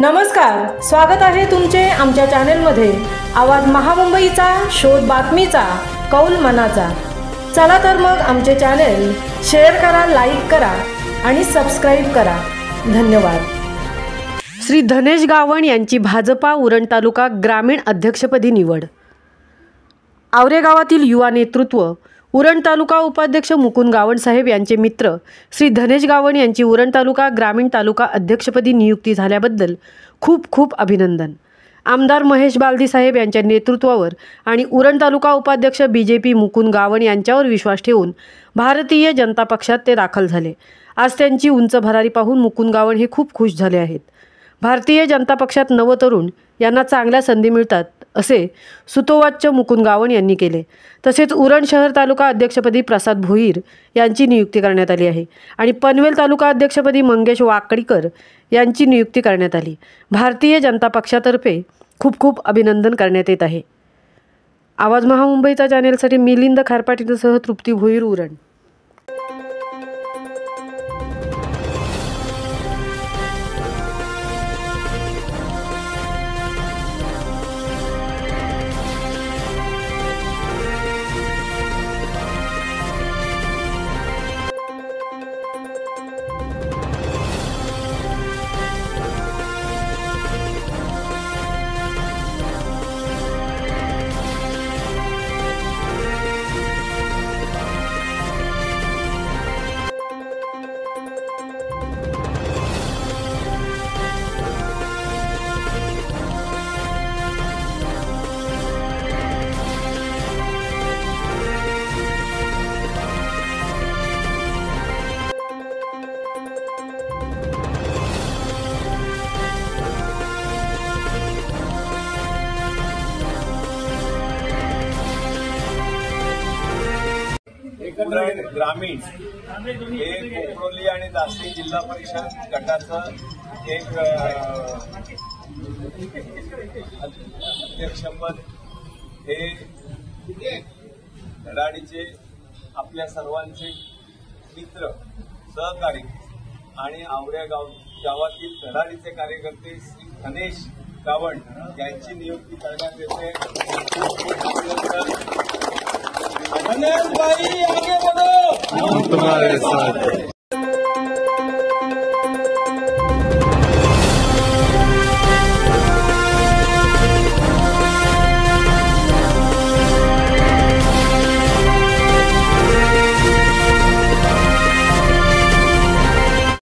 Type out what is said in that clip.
नमस्कार, स्वागत आहे तुमचे आमच्या चॅनलमध्ये। आवाज महामुंबईचा, शोध बातमीचा, कौल मनाचा। चला तर मग आमचे चॅनल शेअर करा, लाईक करा आणि सबस्क्राइब करा। धन्यवाद। श्री धनेश गावण यांची भाजपा उरण तालुका ग्रामीण अध्यक्षपदी निवड। आवरे गावातील युवा नेतृत्व उरण तालुका उपाध्यक्ष मुकुंद गावण साहेब यांचे मित्र श्री धनेश गावण यांची उरण तालुका ग्रामीण तालुका अध्यक्षपदी नियुक्ती झाल्याबद्दल खूप खूप अभिनंदन। आमदार महेश बालदी साहेब यांच्या नेतृत्वावर आणि उरण तालुका उपाध्यक्ष बीजेपी मुकुंद गावण यांच्यावर विश्वास ठेवून भारतीय जनता पक्षात ते दाखल झाले। आज त्यांची उंच भरारी पाहून मुकुंद गावण हे खूप खुश झाले आहेत। भारतीय जनता पक्षात नवतरुण यांना चांगल्या संधी मिळतात असे सुतोवाच्य मुकुंद गावण यांनी केले। तसेच उरण शहर तालुका अध्यक्षपदी प्रसाद भोईर यांची नियुक्ती करण्यात आली आहे आणि पनवेल तालुका अध्यक्षपदी मंगेश वाकडीकर यांची नियुक्ती करण्यात आली। भारतीय जनता पक्षातर्फे खूप खूप अभिनंदन करण्यात येत आहे। आवाज महामुंबईचा चॅनेलसाठी मिलिंद खारपाटीसह तृप्ती भोईर, उरण। ग्रामीण हे कोपरोली आणि दासी जिल्हा परिषद गटाचं एक अध्यक्षपद हे धडाडीचे आपल्या सर्वांचे मित्र, सहकारी आणि आवऱ्या गावातील धडाडीचे कार्यकर्ते श्री धनेश गावण यांची नियुक्ती करण्यात येते। धनेश भाई आगे बढ़ो, हम तुम्हारे साथ।